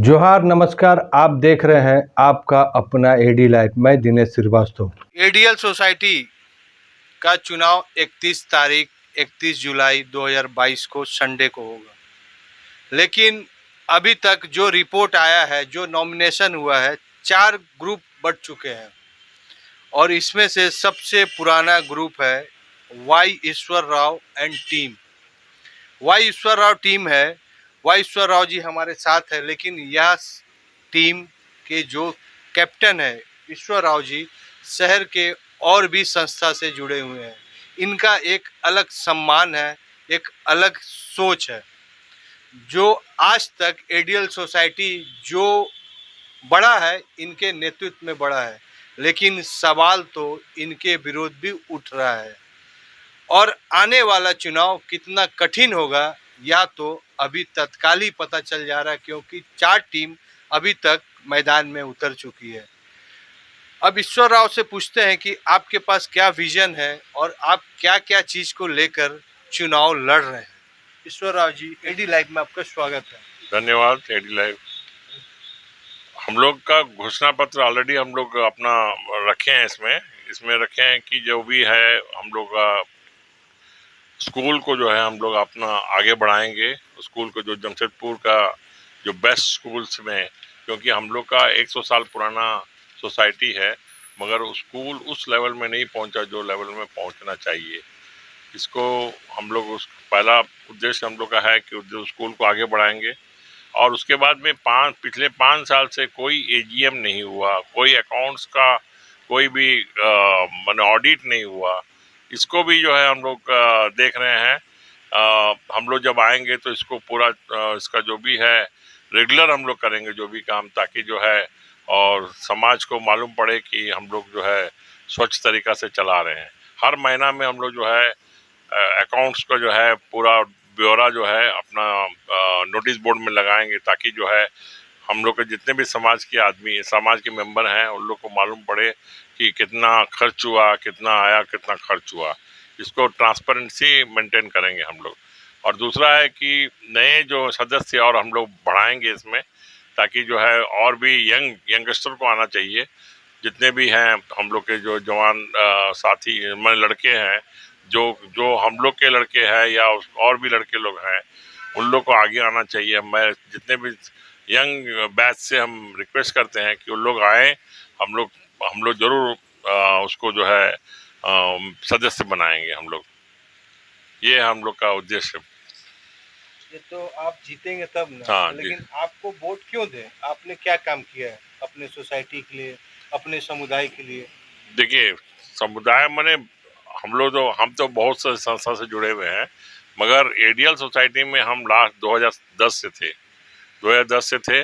जोहार नमस्कार। आप देख रहे हैं आपका अपना एडी लाइव। मैं दिनेश श्रीवास्तव। एडीएल सोसाइटी का चुनाव 31 जुलाई 2022 को संडे को होगा, लेकिन अभी तक जो रिपोर्ट आया है, जो नॉमिनेशन हुआ है, 4 ग्रुप बढ़ चुके हैं और इसमें से सबसे पुराना ग्रुप है Y Eshwar Rao and team. Y Eshwar Rao team है। वाई ईश्वर राव जी हमारे साथ है, लेकिन यह टीम के जो कैप्टन है ईश्वर राव जी, शहर के और भी संस्था से जुड़े हुए हैं। इनका एक अलग सम्मान है, एक अलग सोच है। जो आज तक एडीएल सोसाइटी जो बड़ा है, इनके नेतृत्व में बड़ा है, लेकिन सवाल तो इनके विरोध भी उठ रहा है और आने वाला चुनाव कितना कठिन होगा या तो अभी तत्काल ही पता चल जा रहा है, क्योंकि 4 टीम अभी तक मैदान में उतर चुकी है। अब ईश्वर राव से पूछते हैं कि आपके पास क्या विजन है और आप क्या क्या चीज को लेकर चुनाव लड़ रहे हैं। ईश्वर राव जी, एडी लाइव में आपका स्वागत है। धन्यवाद। एडी लाइव हम लोग का घोषणा पत्र ऑलरेडी हम लोग अपना रखे हैं। इसमें रखे हैं कि जो भी है हम लोग का स्कूल को जो है हम लोग अपना आगे बढ़ाएंगे। स्कूल को जो जमशेदपुर का जो बेस्ट स्कूल्स में, क्योंकि हम लोग का 100 साल पुराना सोसाइटी है, मगर स्कूल उस लेवल में नहीं पहुंचा जो लेवल में पहुंचना चाहिए। इसको हम लोग उस पहला उद्देश्य हम लोग का है कि जो स्कूल को आगे बढ़ाएंगे। और उसके बाद में पिछले 5 साल से कोई एजीएम नहीं हुआ, कोई अकाउंट्स का कोई भी माने ऑडिट नहीं हुआ। इसको भी जो है हम लोग देख रहे हैं। हम लोग जब आएंगे तो इसको पूरा इसका जो भी है रेगुलर हम लोग करेंगे जो भी काम, ताकि जो है और समाज को मालूम पड़े कि हम लोग जो है स्वच्छ तरीका से चला रहे हैं। हर महीना में हम लोग जो है अकाउंट्स का जो है पूरा ब्यौरा जो है अपना नोटिस बोर्ड में लगाएंगे, ताकि जो है हम लोग के जितने भी समाज के मेंबर हैं उन लोग को मालूम पड़े कि कितना खर्च हुआ, कितना आया, कितना खर्च हुआ। इसको ट्रांसपेरेंसी मेंटेन करेंगे हम लोग। और दूसरा है कि नए जो सदस्य और हम लोग बढ़ाएंगे इसमें, ताकि जो है और भी यंगस्टर को आना चाहिए। जितने भी हैं हम लोग के जो जवान साथी लड़के हैं, जो हम लोग के लड़के हैं या और भी लड़के लोग हैं, उन लोग को आगे आना चाहिए। मैं जितने भी यंग बैच से हम रिक्वेस्ट करते हैं कि उन लोग आए। हम लोग जरूर उसको जो है सदस्य बनाएंगे हम लोग। ये हम लोग का उद्देश्य। ये तो आप जीतेंगे तब ना। हाँ, लेकिन आपको वोट क्यों दें? आपने क्या काम किया है अपने सोसाइटी के लिए, अपने समुदाय के लिए? देखिए, समुदाय माने हम तो बहुत से संस्था से जुड़े हुए हैं, मगर एडीएल सोसाइटी में हम लास्ट 2010 से थे।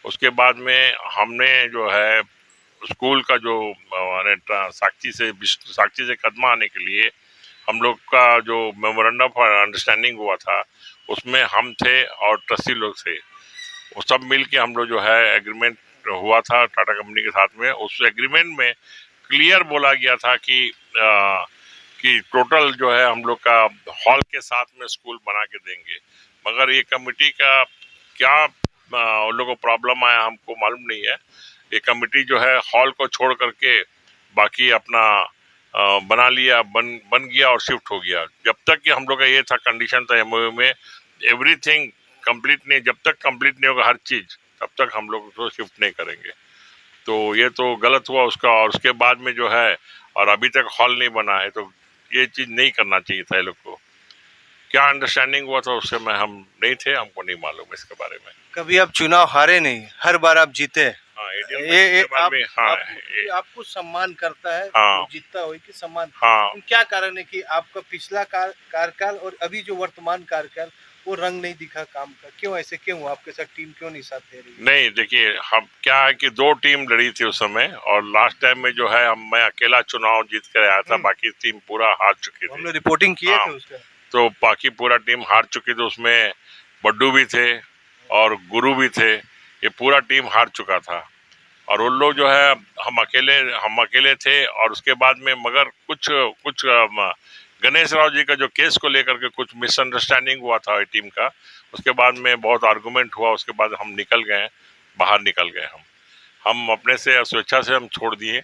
उसके बाद में हमने जो है स्कूल का जो साक्षी से कदमा आने के लिए हम लोग का जो मेमोरेंडम ऑफ अंडरस्टैंडिंग हुआ था, उसमें हम थे और ट्रस्टी लोग थे। वो सब मिल के हम लोग जो है एग्रीमेंट हुआ था टाटा कंपनी के साथ में। उस एग्रीमेंट में क्लियर बोला गया था कि टोटल जो है हम लोग का हॉल के साथ में स्कूल बना के देंगे। मगर ये कमेटी का क्या उन लोगों को प्रॉब्लम आया हमको मालूम नहीं है। ये कमेटी जो है हॉल को छोड़ करके बाकी अपना बना लिया, बन गया और शिफ्ट हो गया। जब तक कि हम लोग का ये था कंडीशन था एमओयू में, एवरीथिंग कंप्लीट नहीं, जब तक कंप्लीट नहीं होगा हर चीज़, तब तक हम लोग उसको शिफ्ट नहीं करेंगे। तो ये तो गलत हुआ उसका। और उसके बाद में जो है और अभी तक हॉल नहीं बना है, तो ये चीज़ नहीं करना चाहिए था ये लोग को। क्या अंडरस्टैंडिंग हुआ था उससे मैं हम नहीं थे, हमको नहीं मालूम इसके बारे में। कभी आप चुनाव हारे नहीं, हर बार आप जीते। हाँ, आपको सम्मान करता है। हाँ, तो जीतता हो कि सम्मान। हाँ, क्या कारण है कि आपका पिछला कार्यकाल और अभी जो वर्तमान कार्यकाल वो रंग नहीं दिखा काम का? क्यों ऐसे क्यों हुआ? आपके साथ टीम क्यों नहीं साथ दे रही? नहीं, देखिए, हम क्या है कि 2 टीम लड़ी थी उस समय, और लास्ट टाइम में जो है मैं अकेला चुनाव जीत कर आया था, बाकी टीम पूरा हार चुकी थी। हमने रिपोर्टिंग किए थे उसका। तो बाकी पूरा टीम हार चुकी थी। उसमें बड्डू भी थे और गुरु भी थे। ये पूरा टीम हार चुका था और उन लोग जो है हम अकेले थे। और उसके बाद में मगर कुछ गणेश राव जी का जो केस को लेकर के कुछ मिसअंडरस्टैंडिंग हुआ था टीम का। उसके बाद में बहुत आर्गुमेंट हुआ, उसके बाद हम निकल गए। बाहर निकल गए हम अपने से स्वेच्छा से हम छोड़ दिए।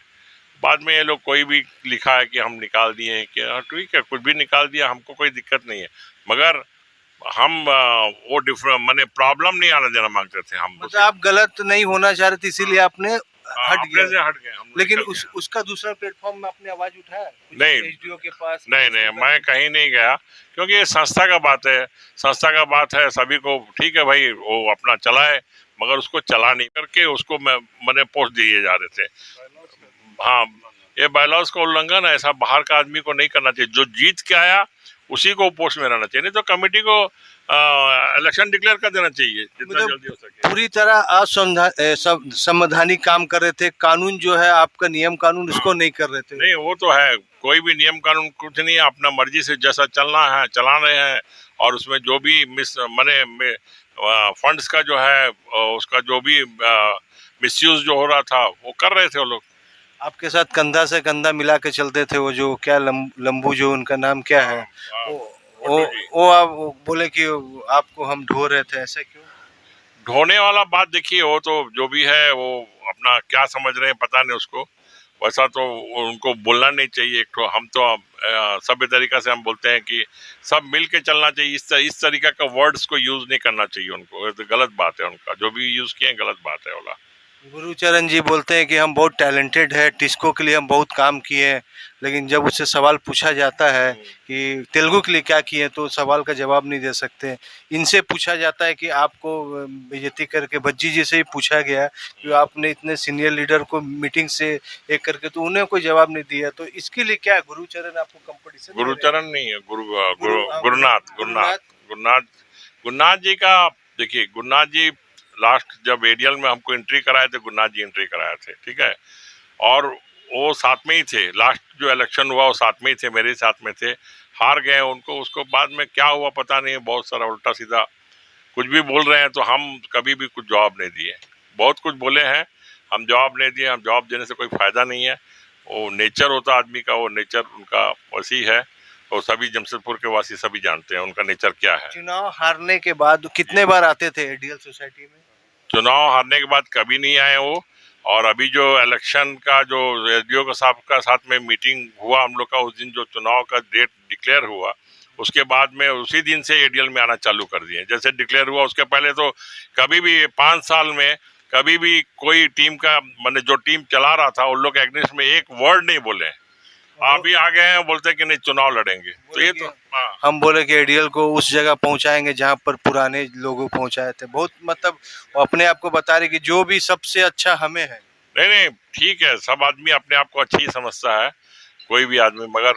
बाद में ये लोग कोई भी लिखा है कि हम निकाल दिए हैं, कि ठीक है, कुछ भी निकाल दिया, हमको कोई दिक्कत नहीं है, मगर हम वो डिफरेंट माने प्रॉब्लम नहीं आने देना मांगते थे हम। मतलब आप गलत नहीं होना चाह रहे थे, इसीलिए आपने हट अपने गए। से हट गए हम। लेकिन निकल गए। उसका दूसरा प्लेटफॉर्म में आपने आवाज उठाया कुछ नहीं। एसडीओ के पास? नहीं, मैं कहीं नहीं गया, क्योंकि ये संस्था का बात है, संस्था का बात है, सभी को ठीक है भाई, वो अपना चलाए, मगर उसको चला नहीं करके उसको मैंने पोस्ट दिए जा रहे थे। हाँ, ये बायलॉज का उल्लंघन है, ऐसा बाहर का आदमी को नहीं करना चाहिए। जो जीत के आया उसी को पोस्ट में रहना चाहिए, नहीं तो कमेटी को इलेक्शन डिक्लेयर कर देना चाहिए जितना मतलब जल्दी हो सके। पूरी तरह संवैधानिक काम कर रहे थे, कानून जो है आपका नियम कानून उसको नहीं कर रहे थे। नहीं, वो तो है, कोई भी नियम कानून कुछ नहीं है, अपना मर्जी से जैसा चलना है चला रहे हैं, और उसमें जो भी फंड्स का जो है उसका जो भी मिसयूज जो हो रहा था वो कर रहे थे वो लोग। आपके साथ कंधा से कंधा मिला के चलते थे वो जो क्या लंबू जो उनका नाम क्या है, वो आप बोले कि आपको हम ढो रहे थे, ऐसा क्यों? ढोने वाला बात देखिए, वो तो जो भी है वो अपना क्या समझ रहे हैं पता नहीं उसको, वैसा तो उनको बोलना नहीं चाहिए। एक तो हम तो सभ्य तरीका से हम बोलते हैं कि सब मिल के चलना चाहिए, इस तरीका का वर्ड्स को यूज नहीं करना चाहिए उनको, तो गलत बात है उनका, जो भी यूज किए गलत बात है वाला। गुरुचरण जी बोलते हैं कि हम बहुत टैलेंटेड है, टिस्को के लिए हम बहुत काम किए हैं, लेकिन जब उससे सवाल पूछा जाता है कि तेलुगु के लिए क्या किए तो सवाल का जवाब नहीं दे सकते। इनसे पूछा जाता है कि आपको बेइज्जती करके भज्जी जी से ही पूछा गया कि आपने इतने सीनियर लीडर को मीटिंग से एक करके, तो उन्हें कोई जवाब नहीं दिया, तो इसके लिए क्या गुरुचरण आपको कंपटीशन? गुरुचरण नहीं है, गुरुनाथ जी का देखिए, गुरुनाथ जी लास्ट जब एडीएल में हमको एंट्री कराए थे, गुरुनाथ जी एंट्री कराए थे, ठीक है, और वो साथ में ही थे, लास्ट जो इलेक्शन हुआ वो साथ में ही थे, मेरे साथ में थे, हार गए उनको, उसको बाद में क्या हुआ पता नहीं, बहुत सारा उल्टा सीधा कुछ भी बोल रहे हैं, तो हम कभी भी कुछ जवाब नहीं दिए। बहुत कुछ बोले हैं, हम जवाब नहीं दिए, हम जवाब देने से कोई फायदा नहीं है, वो नेचर होता आदमी का, वो नेचर उनका वैसी है, और सभी जमशेदपुर के वासी सभी जानते हैं उनका नेचर क्या है। चुनाव हारने के बाद कितने बार आते थे एडीएल सोसाइटी में? चुनाव हारने के बाद कभी नहीं आए वो, और अभी जो इलेक्शन का जो एसडीओ के साहब का साथ में मीटिंग हुआ हम लोग का, उस दिन जो चुनाव का डेट डिक्लेयर हुआ, उसके बाद में उसी दिन से एडीएल में आना चालू कर दिए। जैसे डिक्लेयर हुआ उसके पहले तो कभी भी 5 साल में कभी भी कोई टीम का मैंने जो टीम चला रहा था उन लोग एग्नेस्ट में एक वर्ड नहीं बोले। अभी आ गए हैं बोलते हैं कि नहीं चुनाव लड़ेंगे, तो ये तो हम बोले कि एडीएल को उस जगह पहुंचाएंगे जहां पर पुराने लोगों पहुंचाए थे। बहुत मतलब अपने आप को बता रहे कि जो भी सबसे अच्छा हमें है। नहीं, ठीक है, सब आदमी अपने आप को अच्छी ही समझता है, कोई भी आदमी, मगर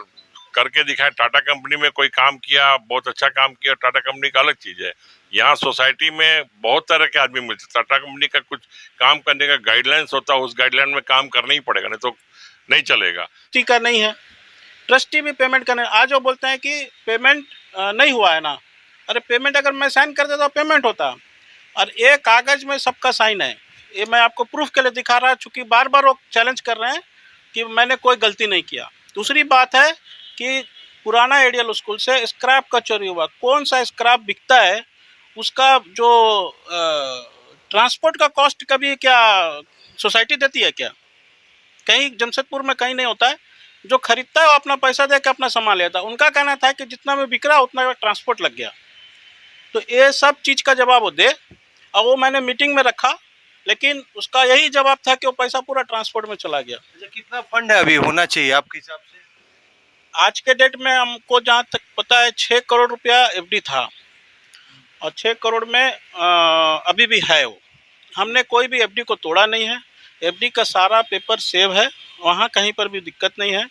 करके दिखाए। टाटा कंपनी में कोई काम किया, बहुत अच्छा काम किया, टाटा कंपनी का अलग चीज है। यहाँ सोसाइटी में बहुत तरह के आदमी मिलते, टाटा कंपनी का कुछ काम करने का गाइडलाइंस होता है, उस गाइडलाइन में काम करना ही पड़ेगा, नहीं तो नहीं चलेगा। का नहीं है, ट्रस्टी भी पेमेंट करने, आज वो बोलते हैं कि पेमेंट नहीं हुआ है ना, अरे पेमेंट अगर मैं साइन कर देता तो पेमेंट होता, और ये कागज में सबका साइन है, ये मैं आपको प्रूफ के लिए दिखा रहा, चूँकि बार बार वो चैलेंज कर रहे हैं कि मैंने कोई गलती नहीं किया। दूसरी बात है कि पुराना एडीएल स्कूल से स्क्रैप का चोरी हुआ, कौन सा स्क्रैप बिकता है, उसका जो ट्रांसपोर्ट का कॉस्ट कभी क्या सोसाइटी देती है क्या? कहीं जमशेदपुर में कहीं नहीं होता है, जो खरीदता है वो अपना पैसा दे के अपना सामान लेता है। उनका कहना था कि जितना में बिक रहा उतना ट्रांसपोर्ट लग गया, तो ये सब चीज़ का जवाब वो दे, और वो मैंने मीटिंग में रखा, लेकिन उसका यही जवाब था कि वो पैसा पूरा ट्रांसपोर्ट में चला गया। कितना फंड है अभी होना चाहिए आपके हिसाब से? आज के डेट में हमको जहाँ तक पता है 6 करोड़ रुपया एफडी था, और 6 करोड़ में अभी भी है वो, हमने कोई भी एफडी को तोड़ा नहीं है, एफडी का सारा पेपर सेव है, वहाँ कहीं पर भी दिक्कत नहीं है।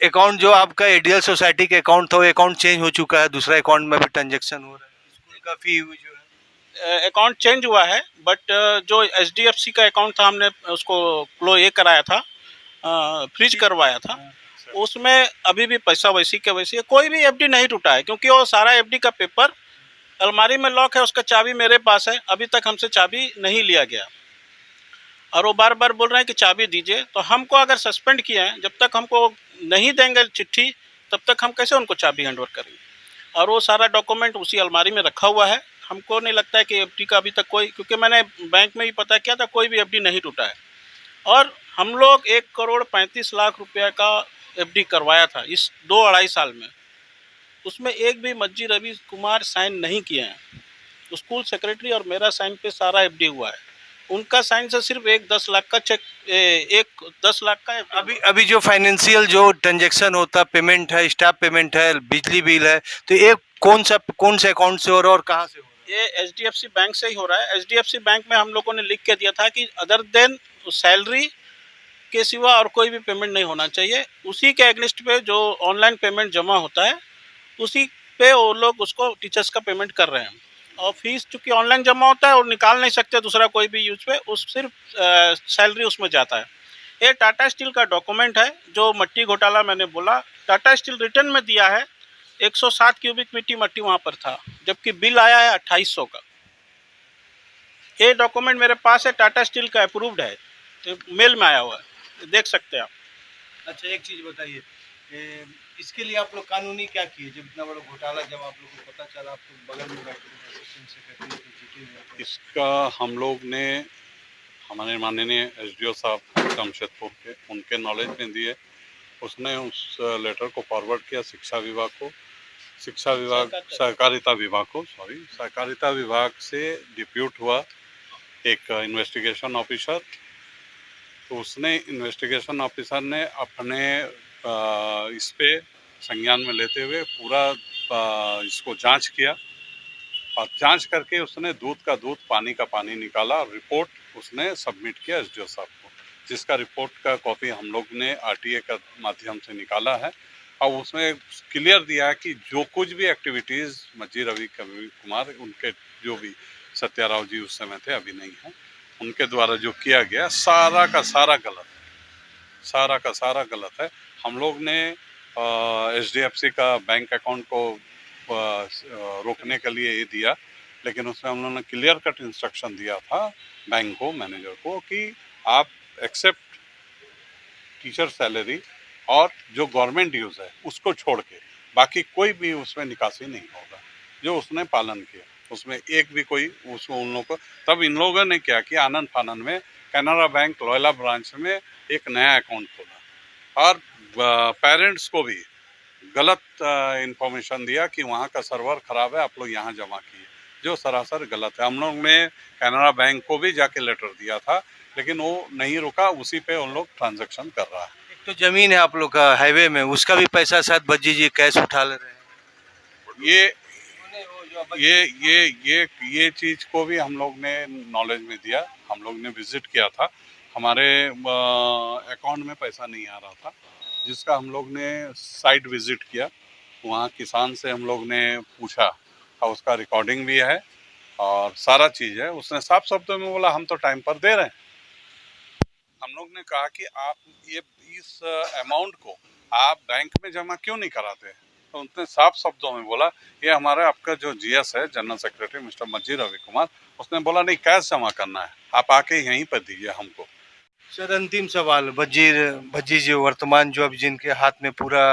अकाउंट जो आपका एडीएल सोसाइटी के अकाउंट था वो अकाउंट चेंज हो चुका है, दूसरा अकाउंट में भी ट्रांजैक्शन हो रहा है, स्कूल का फी जो है अकाउंट चेंज हुआ है, बट जो एचडीएफसी का अकाउंट था हमने उसको कराया था, फ्रीज करवाया था, उसमें अभी भी पैसा वैसी के वैसी है, कोई भी एफडी नहीं टूटा है, क्योंकि वो सारा एफडी का पेपर अलमारी में लॉक है, उसका चाबी मेरे पास है, अभी तक हमसे चाबी नहीं लिया गया, और वो बार बार बोल रहे हैं कि चाबी दीजिए। तो हमको अगर सस्पेंड किए हैं, जब तक हमको नहीं देंगे चिट्ठी तब तक हम कैसे उनको चाबी हैंडओवर करेंगे, और वो सारा डॉक्यूमेंट उसी अलमारी में रखा हुआ है, हमको नहीं लगता है कि एफडी का अभी तक कोई, क्योंकि मैंने बैंक में भी पता किया था, कोई भी एफडी नहीं टूटा है। और हम लोग 1,35,00,000 रुपये का एफडी करवाया था इस 2-2.5 साल में, उसमें एक भी मज्जी रवि कुमार साइन नहीं किए हैं। स्कूल सेक्रेटरी और मेरा साइन पे सारा एफडी हुआ है, उनका साइन से सिर्फ एक 10 लाख का चेक, एक 10 लाख का अभी अभी जो फाइनेंशियल जो ट्रांजैक्शन होता, पेमेंट है, स्टाफ पेमेंट है, बिजली बिल है, तो ये कौन से अकाउंट से हो रहा है और कहाँ से हो रहा है? ये एचडीएफसी बैंक से ही हो रहा है। एचडीएफसी बैंक में हम लोगों ने लिख के दिया था कि अदर देन सैलरी के सिवा और कोई भी पेमेंट नहीं होना चाहिए। उसी के अगेंस्ट पे जो ऑनलाइन पेमेंट जमा होता है उसी पे वो लोग उसको टीचर्स का पेमेंट कर रहे हैं। और फीस चूँकि ऑनलाइन जमा होता है और निकाल नहीं सकते दूसरा कोई भी यूज पे, उस सिर्फ सैलरी उसमें जाता है। ये टाटा स्टील का डॉक्यूमेंट है, जो मट्टी घोटाला मैंने बोला, टाटा स्टील रिटर्न में दिया है 107 क्यूबिक मट्टी वहाँ पर था, जबकि बिल आया है 2800 का। ये डॉक्यूमेंट मेरे पास है, टाटा स्टील का अप्रूव्ड है, तो मेल में आया हुआ है, देख सकते हैं आप। अच्छा, एक चीज़ बताइए, इसके लिए आप लोग कानूनी क्या किए? जब इतना बड़ा घोटाला जब आप लोग को पता चला, आप तो बगल में बैठे थे, असिस्टेंट सेक्रेटरी थे, इसका हम लोग ने हमारे माननीय एसडीओ साहब जमशेदपुर के, उनके नॉलेज में दिए। उसने उस लेटर को फॉरवर्ड किया शिक्षा विभाग को, सहकारिता विभाग से डिप्यूट हुआ एक इन्वेस्टिगेशन ऑफिसर। तो उसने इन्वेस्टिगेशन ऑफिसर ने अपने इस पे संज्ञान में लेते हुए पूरा इसको जांच किया, और जांच करके उसने दूध का दूध पानी का पानी निकाला, और रिपोर्ट उसने सबमिट किया एसडीओ साहब को, जिसका रिपोर्ट का कॉपी हम लोग ने आरटीए का माध्यम से निकाला है। और उसमें क्लियर दिया है कि जो कुछ भी एक्टिविटीज़ मज्जी रवि कुमार, उनके जो भी सत्याराव जी उस समय थे, अभी नहीं है, उनके द्वारा जो किया गया सारा का सारा गलत है। हम लोग ने एचडीएफसी का बैंक अकाउंट को रोकने के लिए ये दिया, लेकिन उसमें हम लोगों ने क्लियर कट इंस्ट्रक्शन दिया था बैंक को, मैनेजर को, कि आप एक्सेप्ट टीचर सैलरी और जो गवर्नमेंट ड्यूज है उसको छोड़ के बाकी कोई भी उसमें निकासी नहीं होगा, जो उसने पालन किया। उसमें एक भी कोई उसको उन लोगों को, तब इन लोगों ने क्या किया, आनंद फानन में कैनरा बैंक लोयला ब्रांच में एक नया अकाउंट खोला, और पेरेंट्स को भी गलत इंफॉर्मेशन दिया कि वहाँ का सर्वर ख़राब है, आप लोग यहाँ जमा किए, जो सरासर गलत है। हम लोग ने कैनरा बैंक को भी जाके लेटर दिया था, लेकिन वो नहीं रुका, उसी पे उन लोग ट्रांजैक्शन कर रहा है। एक तो जमीन है आप लोग का हाईवे में, उसका भी पैसा शायद भज्जी जी कैश उठा ले रहे हैं। ये चीज़ को भी हम लोग ने नॉलेज में दिया। हम लोग ने विजिट किया था, हमारे अकाउंट में पैसा नहीं आ रहा था, जिसका हम लोग ने साइट विजिट किया, वहाँ किसान से हम लोग ने पूछा, और उसका रिकॉर्डिंग भी है और सारा चीज़ है। उसने साफ शब्दों में बोला हम तो टाइम पर दे रहे हैं। हम लोग ने कहा कि आप ये इस अमाउंट को आप बैंक में जमा क्यों नहीं कराते, तो उनने साफ शब्दों में बोला ये हमारा आपका जो जीएस है, general secretary mister Majji Ravi Kumar, उसने बोला नहीं, कैश जमा करना है, आप आके यहीं पर दीजिए हमको। सर, अंतिम सवाल, भज्जी जी वर्तमान जो अब जिनके हाथ में पूरा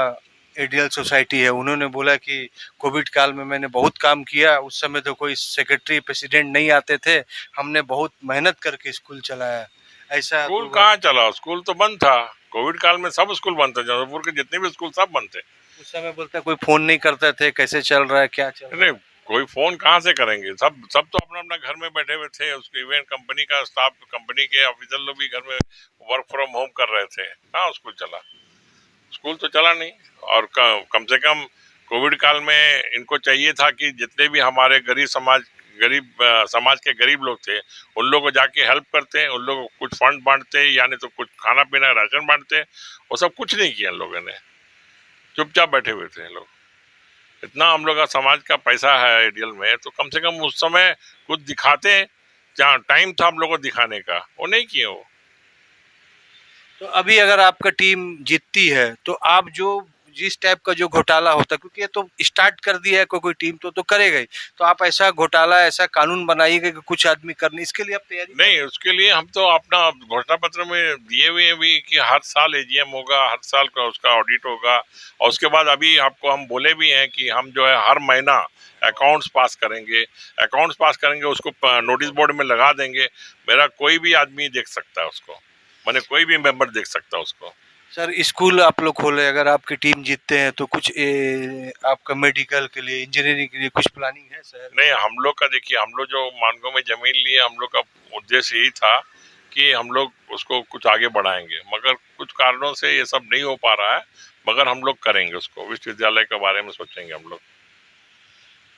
एडीएल सोसाइटी है, उन्होंने बोला कि कोविड काल में मैंने बहुत काम किया, उस समय तो कोई सेक्रेटरी प्रेसिडेंट नहीं आते थे, हमने बहुत मेहनत करके स्कूल चलाया। ऐसा स्कूल कहाँ चला, स्कूल तो बंद था कोविड काल में, सब स्कूल बंद थे, जबलपुर के जितने भी स्कूल सब बंद थे। उस समय बोलता कोई फोन नहीं करते थे, कैसे चल रहा है, क्या चल रहा है? नहीं, कोई फोन कहाँ से करेंगे, सब तो अपना अपना घर में बैठे हुए थे। उसके इवेंट कंपनी का स्टाफ, कंपनी के ऑफिसर लोग भी घर में वर्क फ्रॉम होम कर रहे थे, कहाँ स्कूल चला, स्कूल तो चला नहीं। और कम से कम कोविड काल में इनको चाहिए था कि जितने भी हमारे गरीब समाज के गरीब लोग थे, उन लोगों को जाके हेल्प करते, उन लोगों को कुछ फंड बांटते, यानी तो कुछ खाना पीना राशन बांटते, वो सब कुछ नहीं किया इन लोगों ने, चुपचाप बैठे हुए थे लोग। इतना हम लोग का समाज का पैसा है एडीएल में, तो कम से कम उस समय कुछ दिखाते, जहाँ टाइम था हम लोग को दिखाने का, वो नहीं किए वो। तो अभी अगर आपका टीम जीतती है तो आप जो जिस टाइप का जो घोटाला होता है, क्योंकि ये तो स्टार्ट कर दिया है कोई टीम तो करेगा ही, तो आप ऐसा घोटाला ऐसा कानून बनाइएगा कि कुछ आदमी करने, इसके लिए आप तैयारी नहीं, उसके लिए हम तो अपना घोषणा पत्र में दिए हुए हैं भी कि हर साल एजीएम होगा, हर साल का उसका ऑडिट होगा, और उसके बाद अभी आपको हम बोले भी हैं कि हम जो है हर महीना अकाउंट्स पास करेंगे, उसको नोटिस बोर्ड में लगा देंगे। मेरा कोई भी आदमी देख सकता है उसको, माने कोई भी मेंबर देख सकता है उसको। सर स्कूल आप लोग खोले, अगर आपकी टीम जीतते हैं तो कुछ आपका मेडिकल के लिए, इंजीनियरिंग के लिए कुछ प्लानिंग है सर? नहीं, हम लोग का देखिए, हम लोग जो मानगो में जमीन लिए, हम लोग का उद्देश्य यही था कि हम लोग उसको कुछ आगे बढ़ाएंगे, मगर कुछ कारणों से ये सब नहीं हो पा रहा है, मगर हम लोग करेंगे उसको, विश्वविद्यालय के बारे में सोचेंगे हम लोग।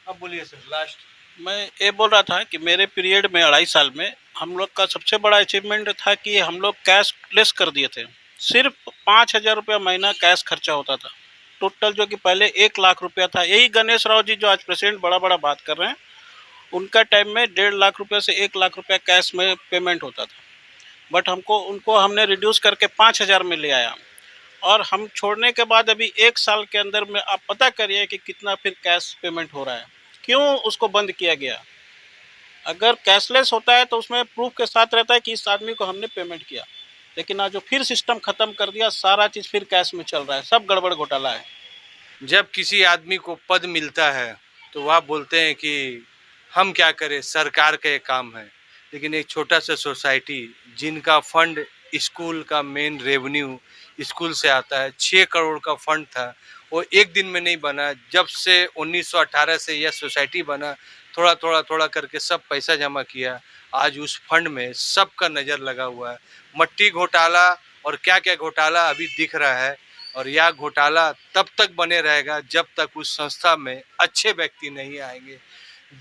अब बोलिए सर लास्ट। मैं ये बोल रहा था कि मेरे पीरियड में 2.5 साल में हम लोग का सबसे बड़ा अचीवमेंट था कि हम लोग कैश लेस कर दिए थे। सिर्फ 5,000 रुपया महीना कैश खर्चा होता था टोटल, जो कि पहले 1 लाख रुपया था। यही गणेश राव जी जो आज प्रेसिडेंट बड़ा बात कर रहे हैं, उनका टाइम में 1.5 लाख रुपये से 1 लाख रुपया कैश में पेमेंट होता था। बट उनको हमने रिड्यूस करके 5,000 में ले आया, और हम छोड़ने के बाद अभी 1 साल के अंदर में आप पता करिए कि कितना फिर कैश पेमेंट हो रहा है। क्यों उसको बंद किया गया? अगर कैशलेस होता है तो उसमें प्रूफ के साथ रहता है कि इस आदमी को हमने पेमेंट किया, लेकिन आज जो फिर सिस्टम ख़त्म कर दिया, सारा चीज़ फिर कैश में चल रहा है, सब गड़बड़ घोटाला है। जब किसी आदमी को पद मिलता है तो वह बोलते हैं कि हम क्या करें, सरकार का ये काम है। लेकिन एक छोटा सा सोसाइटी जिनका फंड स्कूल का मेन रेवेन्यू स्कूल से आता है, 6 करोड़ का फंड था, वो एक दिन में नहीं बना। जब से 1918 से यह सोसाइटी बना, थोड़ा करके सब पैसा जमा किया, आज उस फंड में सबका नज़र लगा हुआ है। मट्टी घोटाला और क्या क्या घोटाला अभी दिख रहा है, और यह घोटाला तब तक बने रहेगा जब तक उस संस्था में अच्छे व्यक्ति नहीं आएंगे,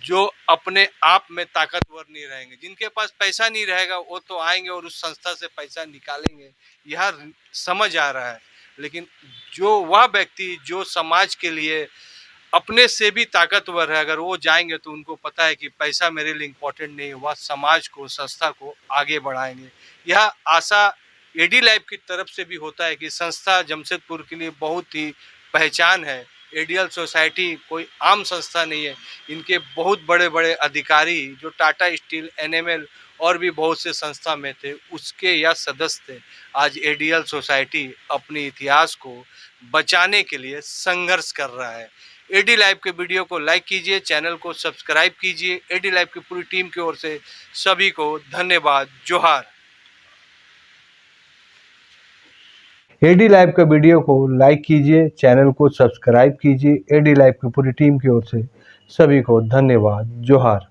जो अपने आप में ताकतवर नहीं रहेंगे। जिनके पास पैसा नहीं रहेगा वो तो आएंगे और उस संस्था से पैसा निकालेंगे, यह समझ आ रहा है। लेकिन जो वह व्यक्ति जो समाज के लिए अपने से भी ताकतवर है, अगर वो जाएंगे तो उनको पता है कि पैसा मेरे लिए इम्पोर्टेंट नहीं है, वह समाज को, संस्था को आगे बढ़ाएंगे। यह आशा एडी लाइफ की तरफ से भी होता है कि संस्था जमशेदपुर के लिए बहुत ही पहचान है। एडीएल सोसाइटी कोई आम संस्था नहीं है, इनके बहुत बड़े अधिकारी जो टाटा स्टील, एनएमएल और भी बहुत से संस्था में थे, उसके यह सदस्य थे। आज एडीएल सोसाइटी अपने इतिहास को बचाने के लिए संघर्ष कर रहा है। एडी लाइव के वीडियो को लाइक कीजिए, चैनल को सब्सक्राइब कीजिए। एडी लाइव की पूरी टीम की ओर से सभी को धन्यवाद, जोहार। एडी लाइव का वीडियो को लाइक कीजिए, चैनल को सब्सक्राइब कीजिए। एडी लाइव की पूरी टीम की ओर से सभी को धन्यवाद, जोहार।